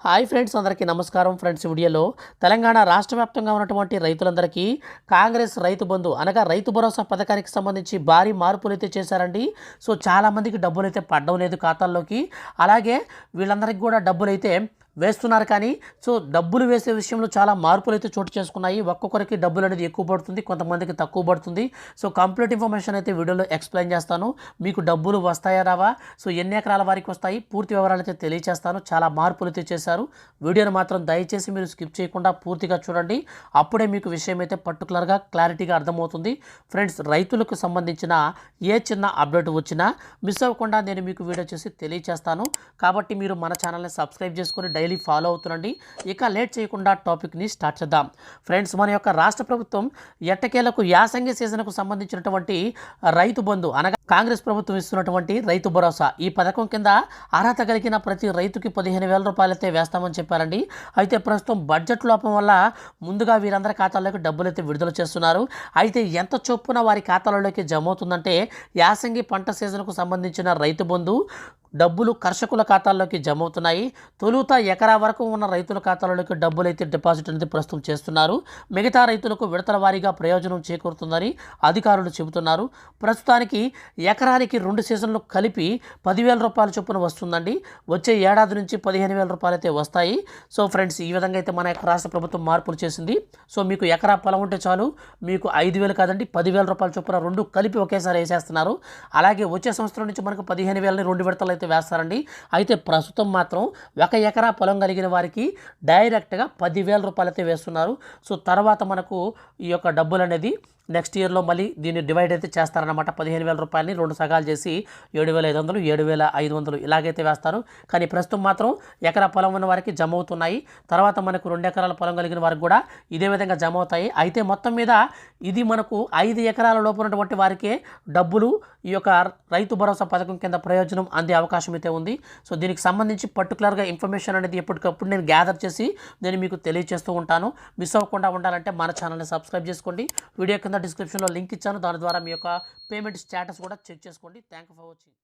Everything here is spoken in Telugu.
హాయ్ ఫ్రెండ్స్, అందరికీ నమస్కారం. ఫ్రెండ్స్, వీడియోలో తెలంగాణ రాష్ట్ర వ్యాప్తంగా ఉన్నటువంటి రైతులందరికీ కాంగ్రెస్ రైతు బంధు అనగా రైతు భరోసా పథకానికి సంబంధించి భారీ మార్పులు అయితే చేశారండి. సో చాలామందికి డబ్బులు అయితే పడడం లేదు ఖాతాల్లోకి. అలాగే వీళ్ళందరికీ కూడా డబ్బులు అయితే వేస్తున్నారు. కానీ సో డబ్బులు వేసే విషయంలో చాలా మార్పులు అయితే చోటు చేసుకున్నాయి. ఒక్కొక్కరికి డబ్బులు అనేది ఎక్కువ పడుతుంది, కొంతమందికి తక్కువ పడుతుంది. సో కంప్లీట్ ఇన్ఫర్మేషన్ అయితే వీడియోలో ఎక్స్ప్లెయిన్ చేస్తాను. మీకు డబ్బులు వస్తాయా రావా, సో ఎన్ని ఎకరాల వారికి వస్తాయి, పూర్తి వివరాలు అయితే తెలియజేస్తాను. చాలా మార్పులు అయితే చేశారు. వీడియోని మాత్రం దయచేసి మీరు స్కిప్ చేయకుండా పూర్తిగా చూడండి. అప్పుడే మీకు విషయం అయితే పర్టికులర్గా క్లారిటీగా అర్థమవుతుంది. ఫ్రెండ్స్, రైతులకు సంబంధించిన ఏ చిన్న అప్డేట్ వచ్చినా మిస్ అవ్వకుండా నేను మీకు వీడియో చేసి తెలియజేస్తాను. కాబట్టి మీరు మన ఛానల్ని సబ్స్క్రైబ్ చేసుకొని డైలీ ఫాలో అవుతుండండి. ఇక లేట్ చేయకుండా టాపిక్ని స్టార్ట్ చేద్దాం. ఫ్రెండ్స్, మన యొక్క రాష్ట్ర ప్రభుత్వం ఎట్టకేలకు యాసంగి సీజన్కు సంబంధించినటువంటి రైతు బంధు అనగా కాంగ్రెస్ ప్రభుత్వం ఇస్తున్నటువంటి రైతు భరోసా ఈ పథకం కింద అర్హత కలిగిన ప్రతి రైతుకి 15,000 రూపాయలైతే వేస్తామని చెప్పారండి. అయితే ప్రస్తుతం బడ్జెట్ లోపం వల్ల ముందుగా వీరందరి ఖాతాల్లోకి డబ్బులు అయితే విడుదల చేస్తున్నారు. అయితే ఎంత చొప్పున వారి ఖాతాలలోకి జమ అవుతుందంటే, యాసంగి పంట సీజన్కు సంబంధించిన రైతు బంధు డబ్బులు కర్షకుల ఖాతాల్లోకి జమ అవుతున్నాయి. తొలుత ఎకరా వరకు ఉన్న రైతుల ఖాతాలలోకి డబ్బులు అయితే డిపాజిట్ అనేది ప్రస్తుతం చేస్తున్నారు. మిగతా రైతులకు విడతల వారీగా ప్రయోజనం చేకూరుతుందని అధికారులు చెబుతున్నారు. ప్రస్తుతానికి ఎకరానికి 2 సీజన్లు కలిపి 10,000 రూపాయల చొప్పున వస్తుందండి. వచ్చే ఏడాది నుంచి 15,000 రూపాయలు అయితే వస్తాయి. సో ఫ్రెండ్స్, ఈ విధంగా అయితే మన యొక్క రాష్ట్ర ప్రభుత్వం మార్పులు చేసింది. సో మీకు ఎకరా పొలం ఉంటే చాలు, మీకు 5,000 కాదండి 10,000 రూపాయల చొప్పున 2 కలిపి ఒకేసారి వేసేస్తున్నారు. అలాగే వచ్చే సంవత్సరం నుంచి మనకు 15,000ని 2 విడతలు అయితే వేస్తారండి. అయితే ప్రస్తుతం మాత్రం 1 ఎకరా పొలం కలిగిన వారికి డైరెక్ట్గా 10,000 రూపాయలు అయితే వేస్తున్నారు. సో తర్వాత మనకు ఈ యొక్క డబ్బులు అనేది నెక్స్ట్ ఇయర్లో మళ్ళీ దీన్ని డివైడ్ అయితే చేస్తారనమాట. 15,000 రూపాయలని 2 సగాలు చేసి 7,500, 7,500 ఇలాగైతే వేస్తారు. కానీ ప్రస్తుతం మాత్రం ఎకరా పొలం ఉన్న వారికి జమ అవుతున్నాయి. తర్వాత మనకు 2 ఎకరాల పొలం కలిగిన వారికి కూడా ఇదే విధంగా జమ అవుతాయి. అయితే మొత్తం మీద ఇది మనకు 5 ఎకరాల లోపు ఉన్నటువంటి వారికే డబ్బులు ఈ యొక్క రైతు భరోసా పథకం కింద ప్రయోజనం అందే అవకాశం అయితే ఉంది. సో దీనికి సంబంధించి పర్టికులర్గా ఇన్ఫర్మేషన్ అనేది ఎప్పటికప్పుడు నేను గ్యాదర్ చేసి నేను మీకు తెలియజేస్తూ ఉంటాను. మిస్ అవ్వకుండా ఉండాలంటే మన ఛానల్ని సబ్స్క్రైబ్ చేసుకోండి. వీడియో కింద డిస్క్రిప్షన్లో లింక్ ఇచ్చాను, దాని ద్వారా మీ యొక్క పేమెంట్ స్టేటస్ కూడా చెక్ చేసుకోండి. Thank you for watching.